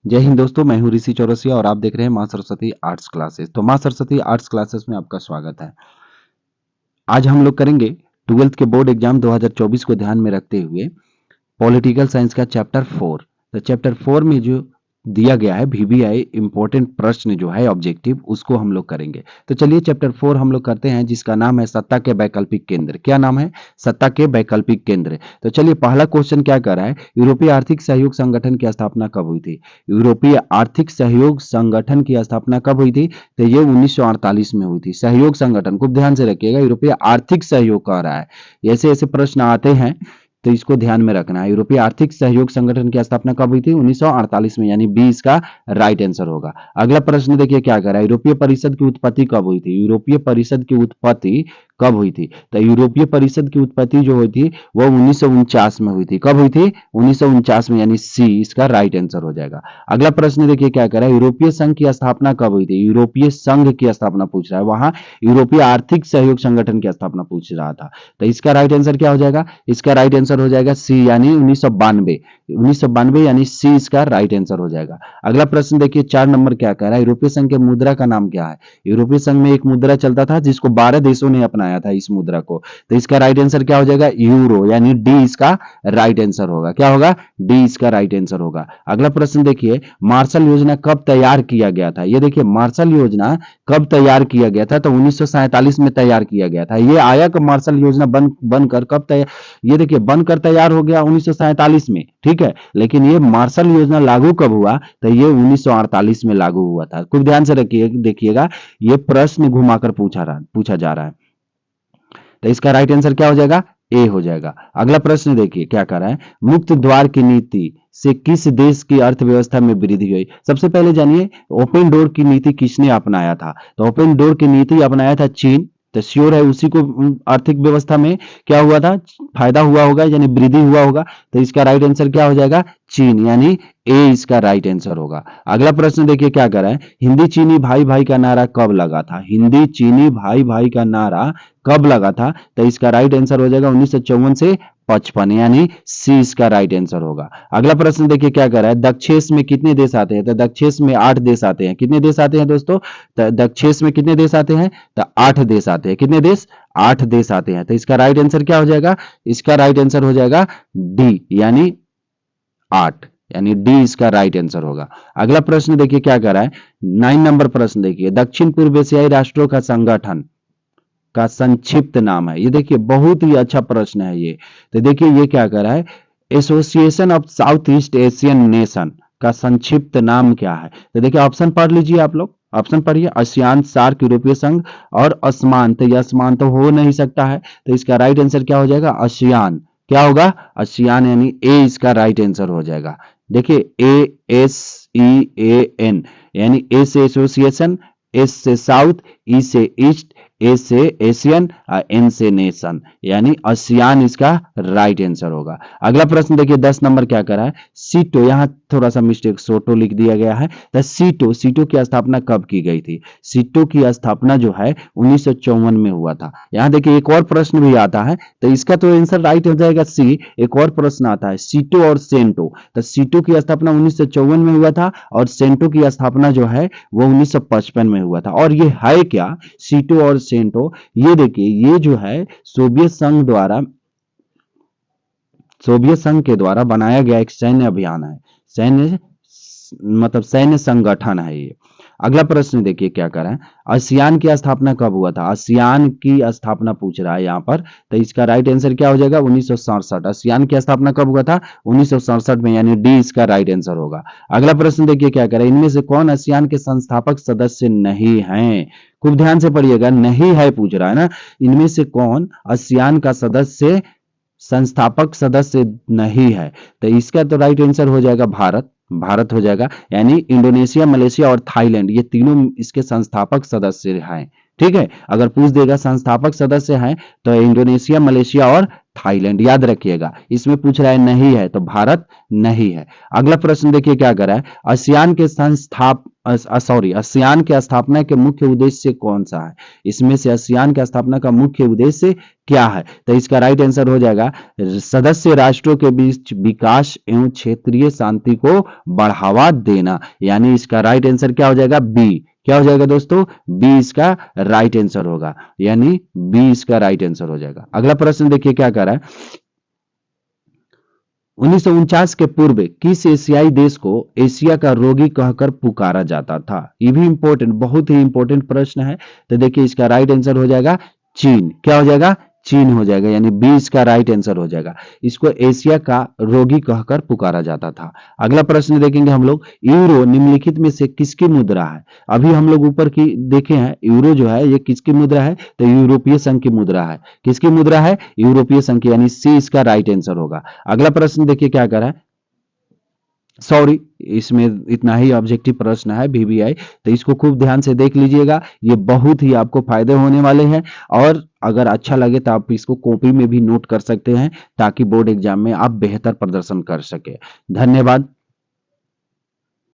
जय हिंद दोस्तों, मैं हूं ऋषि चौरसिया और आप देख रहे हैं मां सरस्वती आर्ट्स क्लासेस। तो मां सरस्वती आर्ट्स क्लासेस में आपका स्वागत है। आज हम लोग करेंगे 12th के बोर्ड एग्जाम 2024 को ध्यान में रखते हुए पॉलिटिकल साइंस का चैप्टर 4। तो चैप्टर 4 में जो दिया गया है वीवीआई इंपॉर्टेंट प्रश्न जो है ऑब्जेक्टिव, उसको हम लोग करेंगे। तो चलिए चैप्टर 4 हम लोग करते हैं, जिसका नाम है सत्ता के वैकल्पिक केंद्र। क्या नाम है? सत्ता के वैकल्पिक केंद्र। तो चलिए पहला क्वेश्चन क्या कर रहा है, यूरोपीय आर्थिक सहयोग संगठन की स्थापना कब हुई थी? यूरोपीय आर्थिक सहयोग संगठन की स्थापना कब हुई थी? तो ये 1948 में हुई थी। सहयोग संगठन, खूब ध्यान से रखिएगा, यूरोपीय आर्थिक सहयोग कह रहा है। ऐसे ऐसे प्रश्न आते हैं तो इसको ध्यान में रखना है। यूरोपीय आर्थिक सहयोग संगठन की स्थापना कब हुई थी? 1948 में, यानी बी इसका राइट आंसर होगा। अगला प्रश्न देखिए क्या कर रहा है, यूरोपीय परिषद की उत्पत्ति कब हुई थी? यूरोपीय परिषद की उत्पत्ति कब हुई थी? तो यूरोपीय परिषद की उत्पत्ति जो हुई थी वो 1949 में हुई थी। कब हुई थी? 1949 में, यानी सी इसका राइट आंसर हो जाएगा। अगला प्रश्न देखिए क्या कर रहा है, यूरोपीय संघ की स्थापना कब हुई थी? यूरोपीय संघ की स्थापना पूछ रहा है, वहां यूरोपीय आर्थिक सहयोग संगठन की स्थापना पूछ रहा था। तो इसका राइट आंसर क्या हो जाएगा? इसका राइट आंसर हो जाएगा सी, यानी 1992। 1992 यानी सी इसका राइट आंसर हो जाएगा। अगला प्रश्न देखिए 4 नंबर क्या कह रहा है, यूरोपीय संघ के मुद्रा का नाम क्या है? यूरोपीय संघ में एक मुद्रा चलता था जिसको 12 देशों ने अपनाया था इस मुद्रा को। तो इसका राइट आंसर क्या हो जाएगा? यूरो, यानी डी इसका राइट आंसर होगा। क्या होगा? डी इसका राइट आंसर होगा। अगला प्रश्न देखिए, मार्शल योजना कब तैयार किया गया था? ये देखिए मार्शल योजना कब तैयार किया गया था? तो 1947 में तैयार किया गया था। ये आया कि मार्शल योजना बनकर कब तैयार, ये देखिए बनकर तैयार हो गया 1947 में, ठीक है, लेकिन ये मार्शल योजना लागू कब हुआ? तो ये 1948 में लागू हुआ था। खूब ध्यान से रखिए, देखिएगा ये प्रश्न घुमाकर पूछा जा रहा है। तो इसका राइट आंसर क्या हो जाएगा? ए हो जाएगा। अगला प्रश्न देखिए क्या कर रहा है, मुक्त द्वार की नीति से किस देश की अर्थव्यवस्था में वृद्धि हुई? सबसे पहले जानिए ओपन डोर की नीति किसने अपनाया था? तो ओपन डोर की नीति अपनाया था चीन। तो श्योर है उसी को आर्थिक व्यवस्था में क्या हुआ था? फायदा हुआ होगा, यानी वृद्धि हुआ होगा। तो इसका राइट आंसर क्या हो जाएगा? चीन, यानी ए इसका राइट आंसर होगा। अगला प्रश्न देखिए क्या कर रहा है, हिंदी चीनी भाई भाई का नारा कब लगा था? हिंदी चीनी भाई भाई का नारा कब लगा था? तो इसका राइट आंसर हो जाएगा 1954 से 55, यानी सी इसका राइट आंसर होगा। अगला प्रश्न देखिए क्या कर रहा है, दक्षेश में कितने देश आते हैं? तो दक्षेश में 8 देश आते हैं। कितने देश आते हैं दोस्तों? तो दक्षेश में कितने देश आते हैं? तो 8 देश आते हैं। कितने देश? 8 देश आते हैं। तो इसका राइट आंसर क्या हो जाएगा? इसका राइट आंसर हो जाएगा डी, यानी 8, यानी डी इसका राइट आंसर होगा। अगला प्रश्न देखिए क्या कर रहा है, 9 नंबर प्रश्न देखिए, दक्षिण पूर्व एशियाई राष्ट्रों का संगठन का संक्षिप्त नाम है। ये देखिए बहुत ही अच्छा प्रश्न है ये। तो देखिए ये क्या कर रहा है, association of south east Asian nation का संक्षिप्त नाम क्या है? तो देखिए ऑप्शन पढ़ लीजिए आप लोग, ऑप्शन पढ़िए, आसियान, सार्क, यूरोपीय संघ और असमान। तो ये असमान तो हो नहीं सकता है, तो इसका राइट आंसर क्या हो जाएगा? आसियान। क्या होगा? आसियान, यानी ए इसका राइट आंसर हो जाएगा। देखिए ASEAN, यानी ए से एसोसिएशन, एस से साउथ, ई से ईस्ट, ए से एशियन, एन से नेशन, यानी आसियान इसका राइट आंसर होगा। अगला प्रश्न देखिए 10 नंबर क्या कर रहा है, सीटो, यहां थोड़ा सा मिस्टेक, सोटो लिख दिया गया है। तो सीटो की स्थापना कब की गई थी? सीटो की स्थापना जो है 1954 में हुआ था। यहां देखिए एक और प्रश्न भी आता है, तो इसका तो आंसर राइट हो जाएगा सी। एक और प्रश्न आता है, सीटो और सेंटो। तो सीटो की स्थापना 1954 में हुआ था और सेंटो की स्थापना जो है वो 1955 में हुआ था। और ये है क्या, सीटो और सेंटो? ये देखिए ये जो है सोवियत संघ के द्वारा बनाया गया एक सैन्य अभियान है, सैन्य मतलब सैन्य संगठन है ये। अगला प्रश्न देखिए क्या कर रहा है, आसियान की स्थापना कब हुआ था? आसियान की स्थापना पूछ रहा है यहाँ पर। तो इसका राइट आंसर क्या हो जाएगा? 1967। आसियान की स्थापना कब हुआ था? 1967 में, यानी डी इसका राइट आंसर होगा। अगला प्रश्न देखिए क्या कर रहा है, इनमें से कौन आसियान के संस्थापक सदस्य नहीं हैं? खूब ध्यान से पढ़िएगा, नहीं है पूछ रहा है ना। इनमें से कौन आसियान का संस्थापक सदस्य नहीं है? तो इसका तो राइट आंसर हो जाएगा भारत। भारत हो जाएगा, यानी इंडोनेशिया, मलेशिया और थाईलैंड, ये तीनों इसके संस्थापक सदस्य हैं। ठीक है। अगर पूछ देगा संस्थापक सदस्य हैं तो इंडोनेशिया, मलेशिया और थाईलैंड, याद रखिएगा। इसमें पूछ रहा है नहीं है तो भारत नहीं है। अगला प्रश्न देखिए क्या कर रहा है, आसियान के आसियान की स्थापना के मुख्य उद्देश्य कौन सा है। इसमें से आसियान की स्थापना का मुख्य उद्देश्य क्या है, तो इसका राइट आंसर हो जाएगा सदस्य राष्ट्रों के बीच विकास एवं क्षेत्रीय शांति को बढ़ावा देना। यानी इसका राइट आंसर क्या हो जाएगा, बी। क्या हो जाएगा दोस्तों, बी इसका राइट आंसर होगा, यानी बी इसका राइट आंसर हो जाएगा। अगला प्रश्न देखिए क्या कर रहा है, 1949 के पूर्व किस एशियाई देश को एशिया का रोगी कहकर पुकारा जाता था। ये भी इंपॉर्टेंट, बहुत ही इंपॉर्टेंट प्रश्न है। तो देखिए इसका राइट आंसर हो जाएगा चीन। क्या हो जाएगा, चीन हो जाएगा, यानी बी इसका राइट आंसर हो जाएगा। इसको एशिया का रोगी कहकर पुकारा जाता था। अगला प्रश्न देखेंगे हम लोग, यूरो निम्नलिखित में से किसकी मुद्रा है। अभी हम लोग ऊपर की देखे हैं, यूरो जो है ये किसकी मुद्रा है, तो यूरोपीय संघ की मुद्रा है। किसकी मुद्रा है, यूरोपीय संघ की, यानी सी इसका राइट आंसर होगा। अगला प्रश्न देखिए क्या कर रहा है, सॉरी इसमें इतना ही ऑब्जेक्टिव प्रश्न है वीवीआई, तो इसको खूब ध्यान से देख लीजिएगा, ये बहुत ही आपको फायदे होने वाले हैं। और अगर अच्छा लगे तो आप इसको कॉपी में भी नोट कर सकते हैं ताकि बोर्ड एग्जाम में आप बेहतर प्रदर्शन कर सके। धन्यवाद।